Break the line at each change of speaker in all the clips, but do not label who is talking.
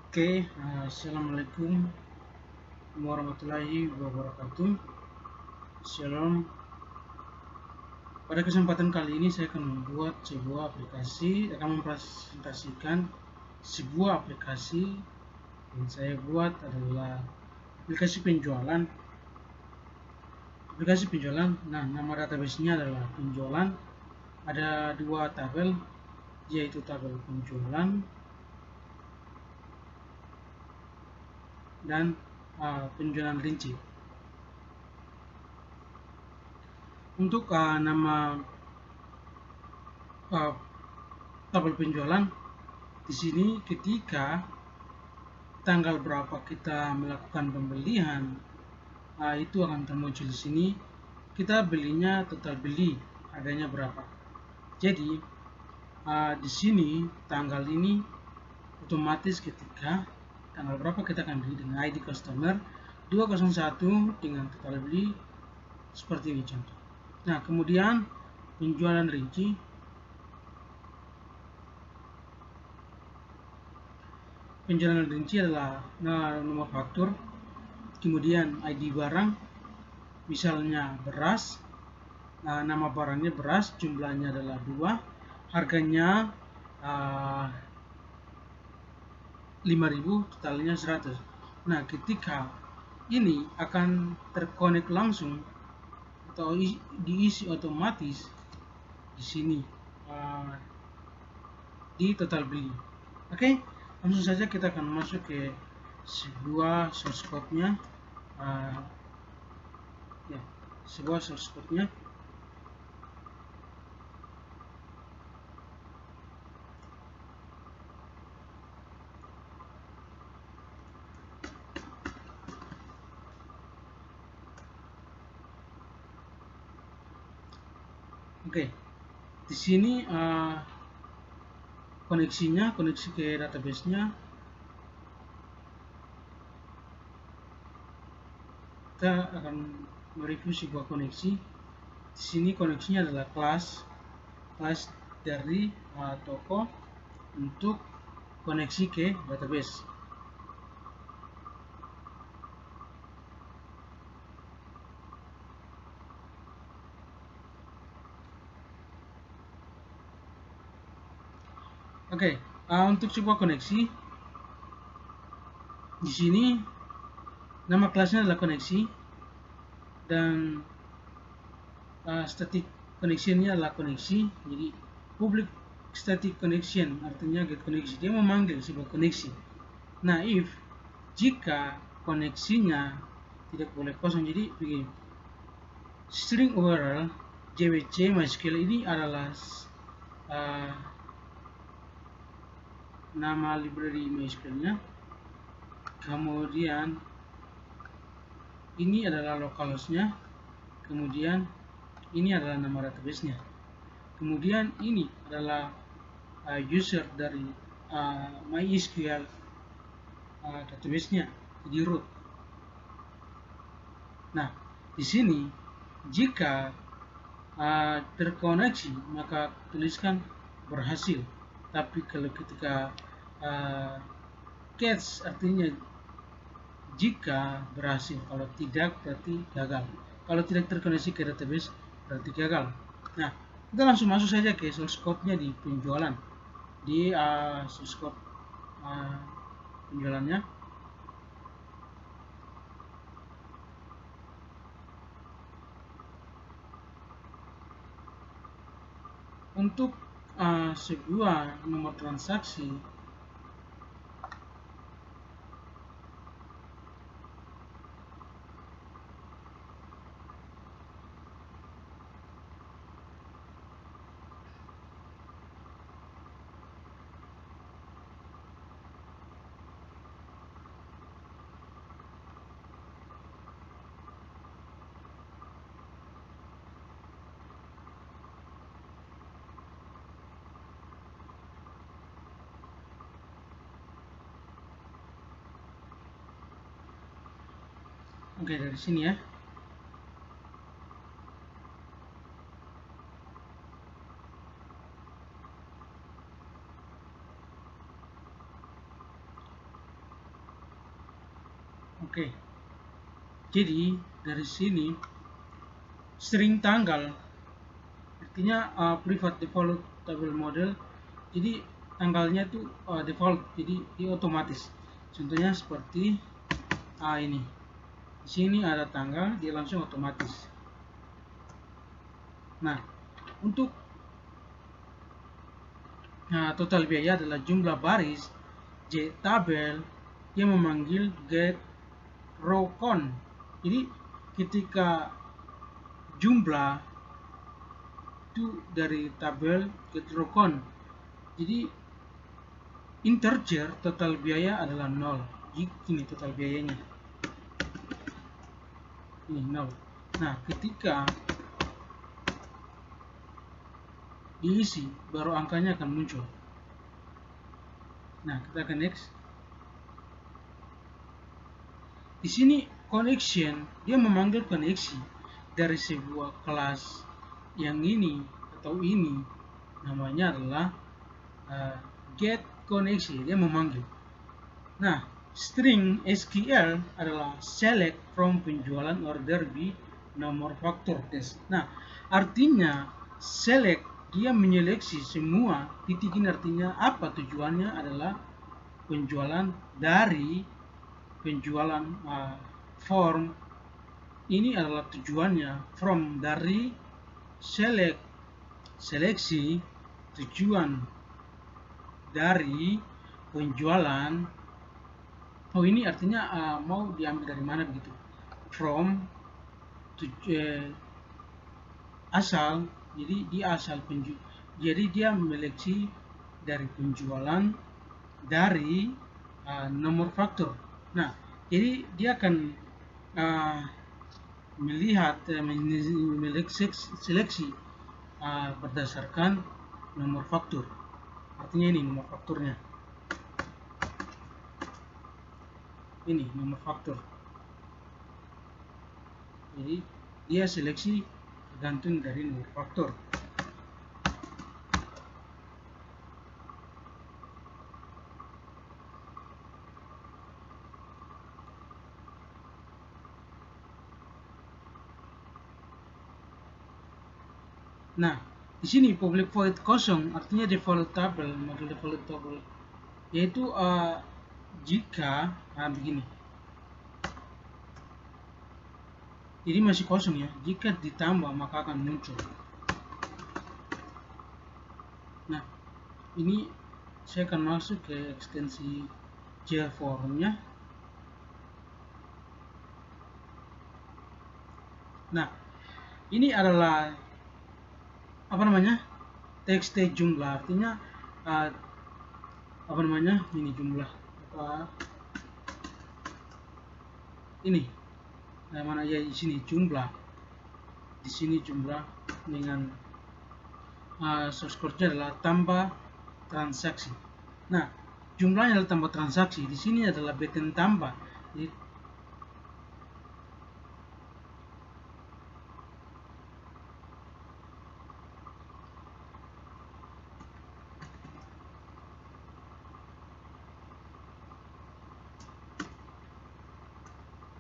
Assalamualaikum warahmatullahi wabarakatuh. Shalom. Pada kesempatan kali ini saya akan membuat sebuah aplikasi, akan mempresentasikan sebuah aplikasi yang saya buat adalah aplikasi penjualan. Nah, nama database-nya adalah penjualan. Ada dua tabel, yaitu tabel penjualan dan penjualan rinci. Untuk nama tabel penjualan di sini, ketika tanggal berapa kita melakukan pembelian, itu akan termuncul di sini. Kita belinya total beli, harganya berapa. Jadi di sini tanggal ini otomatis ketika tanggal berapa kita akan beli dengan ID customer 201 dengan total beli seperti ini contoh. Nah, kemudian penjualan rinci. Penjualan rinci adalah nomor faktur, kemudian ID barang, misalnya beras. Nama barangnya beras, jumlahnya adalah 2, harganya 5.000, totalnya 100. Nah, ketika ini akan terkonek langsung atau diisi otomatis di sini di total beli. Oke, langsung saja kita akan masuk ke sebuah source code-nya. Sebuah source code-nya. Oke, di sini koneksi ke database-nya. Kita akan mereview sebuah koneksi. Di sini koneksinya adalah kelas dari toko untuk koneksi ke database. Oke, untuk sebuah koneksi di sini nama kelasnya adalah koneksi dan static connection-nya adalah koneksi. Jadi public static connection artinya get koneksi, dia memanggil sebuah koneksi. Nah, jika koneksinya tidak boleh kosong, jadi begini, string URL JWC MySQL ini adalah nama library MySQL-nya. Kemudian ini adalah localhost-nya. Kemudian ini adalah nama database-nya. Kemudian ini adalah user dari MySQL database-nya, di root. Nah, di sini jika terkoneksi maka tuliskan berhasil. Tapi kalau ketika catch artinya jika berhasil, kalau tidak berarti gagal. Kalau tidak terkoneksi ke database berarti gagal. Nah, kita langsung masuk saja ke source code-nya di penjualan. Di source code penjualannya. Untuk sebuah nomor transaksi, oke, dari sini ya. Oke, jadi dari sini string tanggal artinya private default table model, jadi tanggalnya itu default, jadi dia otomatis. Contohnya seperti ini, di sini ada tanggal, dia langsung otomatis. Nah, untuk total biaya adalah jumlah baris J tabel yang memanggil get row count. Jadi ketika jumlah itu dari tabel get row count, jadi integer total biaya adalah 0. Ini total biayanya, ini 0. Nah, ketika diisi baru angkanya akan muncul. Nah, kita akan next. Di sini connection, dia memanggil koneksi dari sebuah kelas yang ini atau ini, namanya adalah get koneksi, dia memanggil. Nah, string SQL adalah select from penjualan order di nomor faktur test. Nah, artinya select, dia menyeleksi semua. Titik ini artinya apa? Tujuannya adalah penjualan dari penjualan form. Ini adalah tujuannya, from dari select, seleksi, tujuan dari penjualan. Oh, ini artinya mau diambil dari mana begitu? From asal, jadi dia asal penjual, jadi dia menyeleksi dari penjualan dari nomor faktur. Nah, jadi dia akan melihat seleksi berdasarkan nomor faktur. Artinya ini nomor fakturnya, ini nomor faktur. Jadi dia seleksi tergantung dari nomor faktur. Nah, di sini public void kosong artinya default table, model default table, yaitu jika begini. Jadi masih kosong ya, jika ditambah maka akan muncul. Nah, ini saya akan masuk ke ekstensi JFormnya. Nah, ini adalah apa namanya, txt jumlah, artinya apa namanya, ini jumlah ini mana ya, di sini jumlah, di sini jumlah dengan source code-nya adalah tambah transaksi. Nah, jumlahnya adalah tambah transaksi, di sini adalah button tambah. Jadi,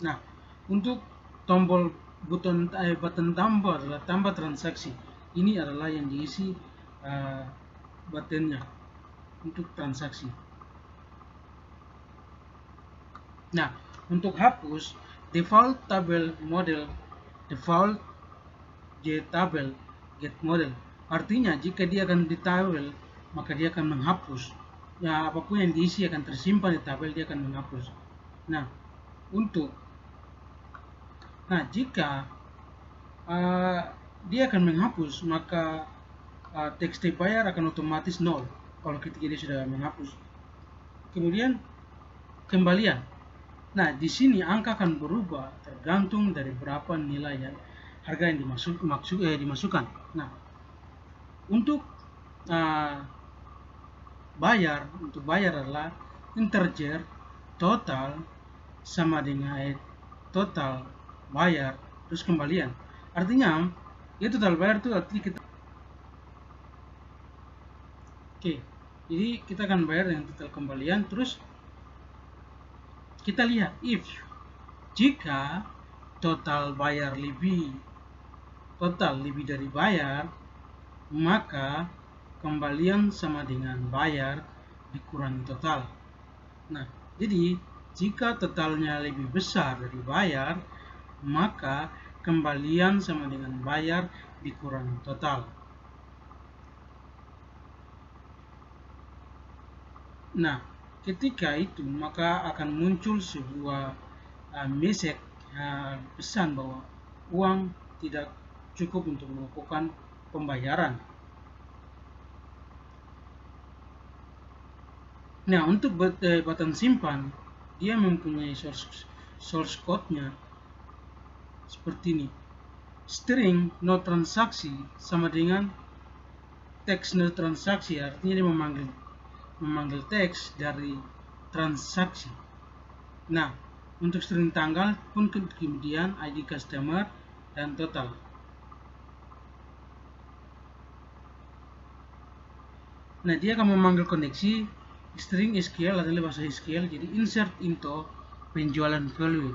nah, untuk tombol button tambah adalah tambah transaksi. Ini adalah yang diisi buttonnya untuk transaksi. Nah, untuk hapus default table model, default J tabel get model. Artinya jika dia akan di tabel, maka dia akan menghapus. Ya, apapun yang diisi akan tersimpan di tabel, dia akan menghapus. Nah, jika dia akan menghapus, maka txt bayar akan otomatis 0 kalau ketika dia sudah menghapus. Kemudian kembalian. Nah, di sini angka akan berubah tergantung dari berapa nilai yang harga yang dimasukkan. Nah, untuk bayar adalah integer total sama dengan total bayar terus kembalian. Artinya ya total bayar itu artinya kita jadi kita akan bayar dengan total kembalian, terus kita lihat if Jika total lebih dari bayar, maka kembalian sama dengan bayar dikurangi total. Nah, jadi jika totalnya lebih besar dari bayar, maka kembalian sama dengan bayar dikurangi total. Nah, ketika itu maka akan muncul sebuah message pesan bahwa uang tidak cukup untuk melakukan pembayaran. Nah, untuk button simpan, dia mempunyai source code-nya seperti ini. String no transaksi sama dengan text no transaksi, artinya dia memanggil teks dari transaksi. Nah, untuk string tanggal pun kemudian ID customer dan total. Nah, dia akan memanggil koneksi string SQL adalah bahasa SQL, jadi insert into penjualan value.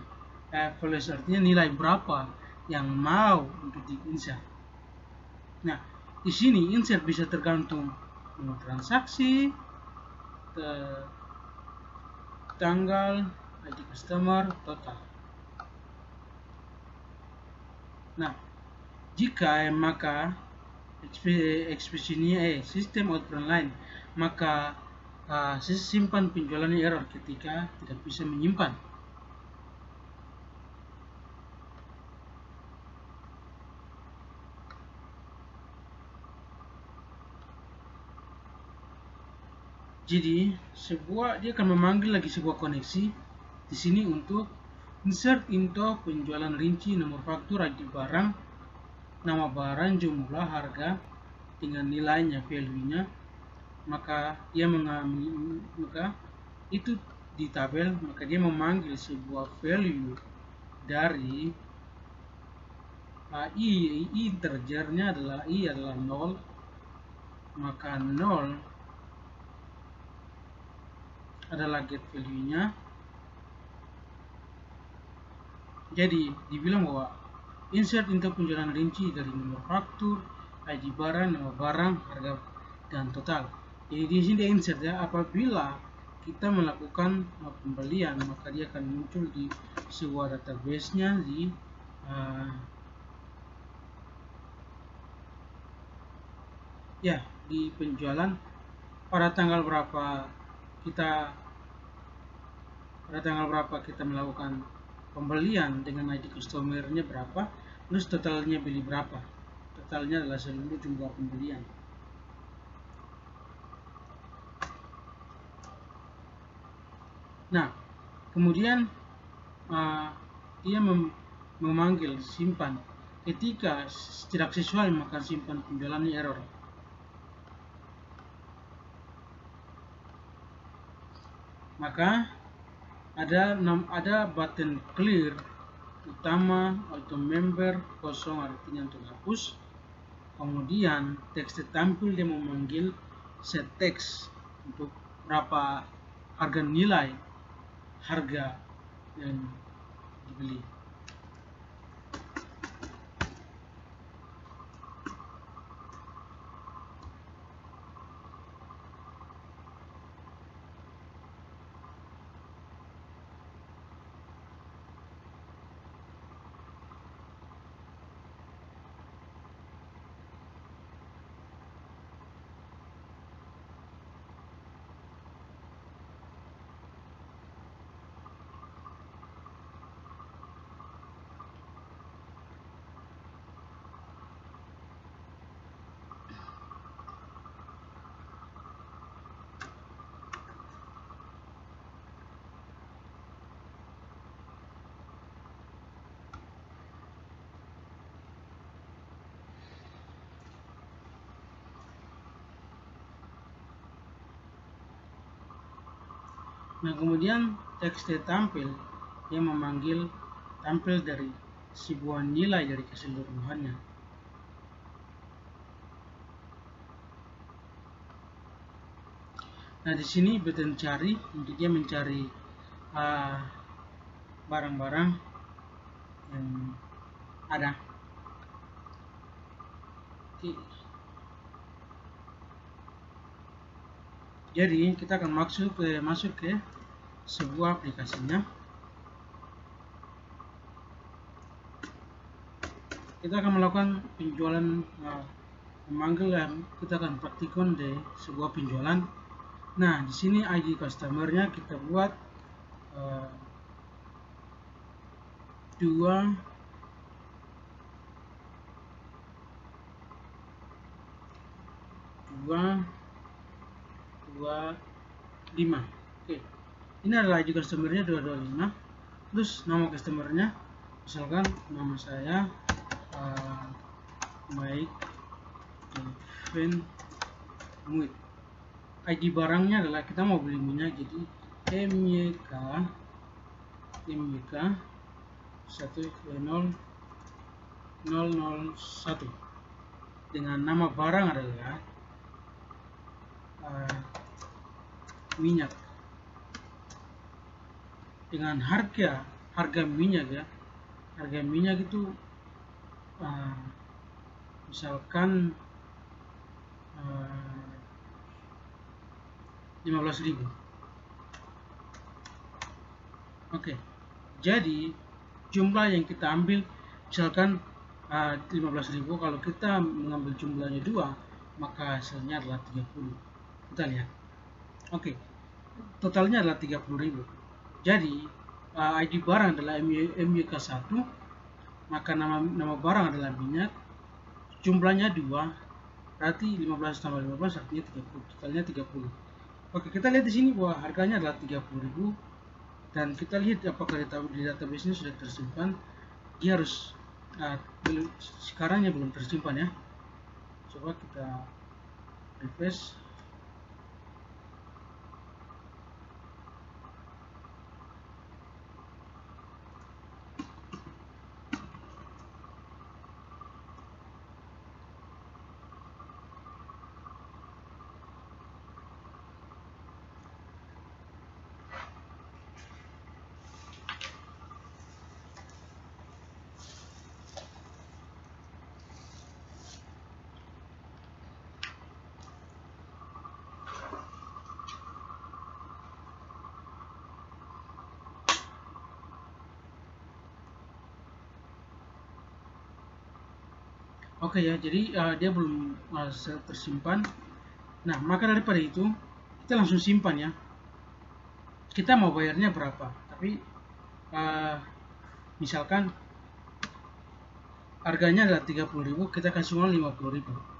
Value artinya nilai berapa yang mau untuk di-insert. Nah, di sini insert bisa tergantung nomor transaksi, tanggal, ID customer, total. Nah, jika maka ekspresinya sistem output line, maka simpan penjualannya error ketika tidak bisa menyimpan. Jadi dia akan memanggil lagi sebuah koneksi di sini untuk insert into penjualan rinci, nomor faktur, ID barang, nama barang, jumlah, harga dengan nilainya, value-nya. Maka itu di tabel, maka dia memanggil sebuah value dari i integernya adalah i adalah 0, maka 0 adalah get value-nya. Jadi dibilang bahwa insert into penjualan rinci dari nomor faktur, ID barang, nama barang, harga, dan total. Jadi di sini dia insert ya, apabila kita melakukan pembelian maka dia akan muncul di sebuah database-nya di penjualan pada tanggal berapa kita melakukan pembelian dengan ID customer-nya berapa, terus totalnya beli berapa. Totalnya adalah seluruh jumlah pembelian. Nah, kemudian dia memanggil simpan. Ketika tidak sesuai maka simpan penjualannya error. Maka ada button clear utama, auto member kosong artinya untuk hapus. Kemudian teks tampil dia memanggil set text untuk berapa harga nilai harga yang dibeli. Nah, kemudian teks tampil yang memanggil tampil dari sebuah nilai dari keseluruhannya. Nah, di sini button cari untuk dia mencari barang-barang yang ada. Oke. Jadi kita akan masuk ke sebuah aplikasinya. Kita akan melakukan penjualan memanggil, kita akan praktikkan di sebuah penjualan. Nah, di sini ID customernya kita buat 2 5. Oke, ini adalah ID customernya 225. Terus nama customernya, misalkan nama saya Mike Kevin Muit. ID barangnya adalah kita mau beli minyak, jadi MYK 10001 dengan nama barang adalah minyak, dengan harga minyak ya. Harga minyak itu misalkan 15.000. Oke, jadi jumlah yang kita ambil misalkan 15.000. Kalau kita mengambil jumlahnya 2, maka hasilnya adalah 30. Kita lihat. Oke, totalnya adalah 30.000. Jadi ID barang adalah MYK1, maka nama barang adalah minyak, jumlahnya 2, berarti 15 tambah 15 artinya 30, totalnya 30. Oke, kita lihat di sini bahwa harganya adalah 30.000, dan kita lihat apakah di database ini sudah tersimpan. Dia harus sekarangnya belum tersimpan ya. Coba kita refresh. Oke ya, jadi dia belum tersimpan. Nah, maka daripada itu kita langsung simpan ya. Kita mau bayarnya berapa? Tapi misalkan harganya adalah 30.000, kita kasih uang 50.000.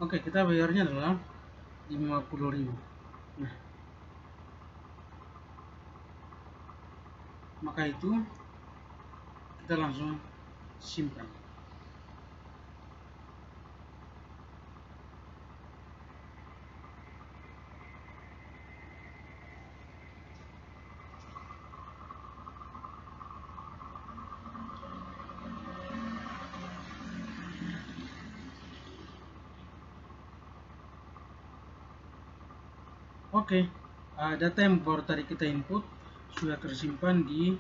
Oke, kita bayarnya adalah 50.000. Nah, maka itu kita langsung simpan. Oke, data yang baru tadi kita input sudah tersimpan di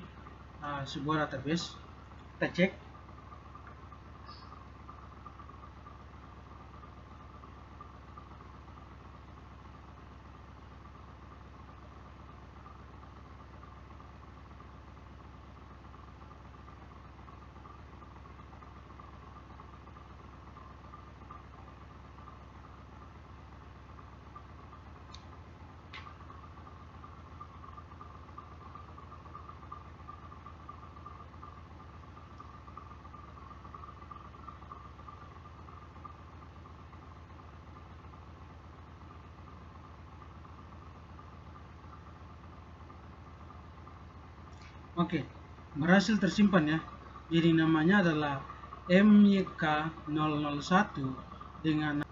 sebuah database. Kita cek. Oke, berhasil tersimpan ya. Jadi namanya adalah MYK001 dengan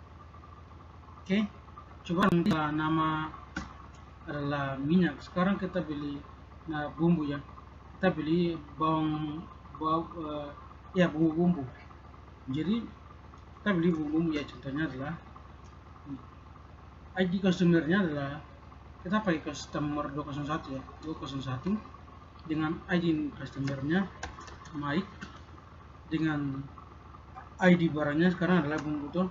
coba nama adalah minyak. Sekarang kita beli bumbu ya. Kita beli bawang ya bumbu-bumbu. Jadi kita beli bumbu ya, contohnya adalah ID customer-nya adalah kita pakai customer 201 ya, 201 dengan ID customer-nya Mike, dengan ID barangnya sekarang adalah bumbu tuh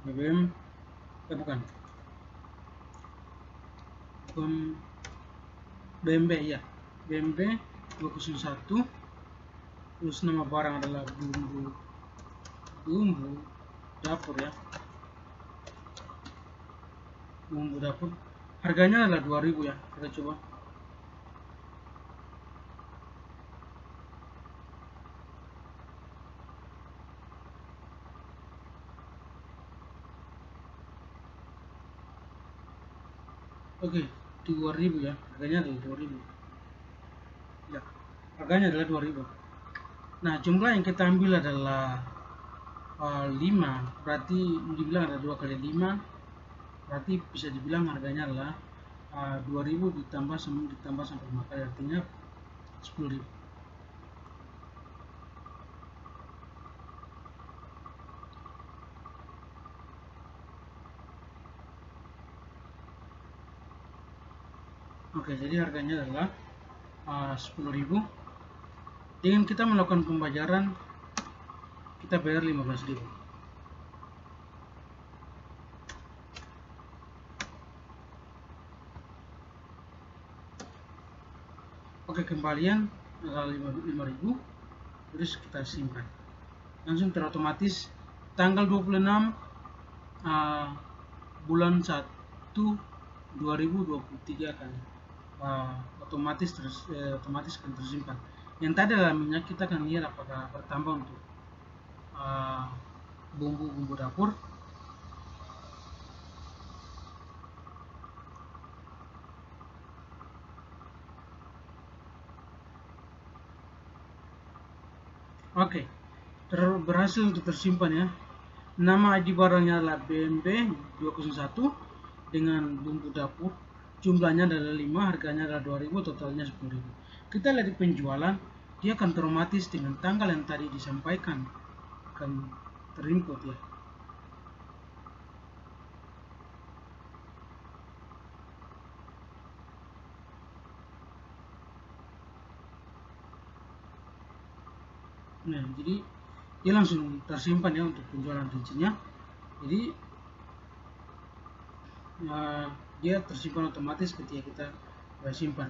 BBM, bukan BMB ya, BMB 201, terus nama barang adalah bumbu dapur ya, bumbu dapur, harganya adalah 2000 ya. Kita coba. Oke, 2000 ya, harganya adalah 2000 ya, harganya adalah 2000. Nah, jumlah yang kita ambil adalah 5, berarti dibilang ada 2 kali 5, berarti bisa dibilang harganya adalah 2000 ditambah sampai 5 kali, artinya 10.000. Oke, jadi harganya adalah 10.000. Dengan kita melakukan pembayaran, kita bayar 15.000. Oke, kembalian adalah 5.000, terus kita simpan. Langsung terotomatis tanggal 26 bulan 1 2023 akan otomatis akan tersimpan. Yang tadi adalah minyak, kita akan lihat apakah bertambah untuk bumbu-bumbu dapur. Oke, berhasil untuk tersimpan ya. Nama ID barangnya adalah BMB 201 dengan bumbu dapur. Jumlahnya adalah 5, harganya adalah 2000, totalnya 10.000. Kita lihat di penjualan, dia akan otomatis dengan tanggal yang tadi disampaikan akan terinput ya. Nah, jadi dia langsung tersimpan ya untuk penjualan rincinya. Jadi dia tersimpan otomatis ketika kita simpan.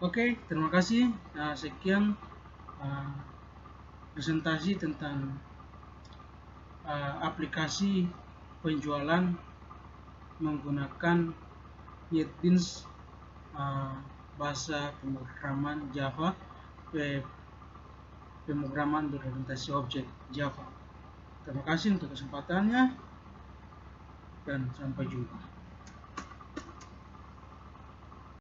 Oke, terima kasih. Sekian presentasi tentang aplikasi penjualan menggunakan NetBeans bahasa pemrograman Java, pemrograman berorientasi objek Java. Terima kasih untuk kesempatannya dan sampai jumpa.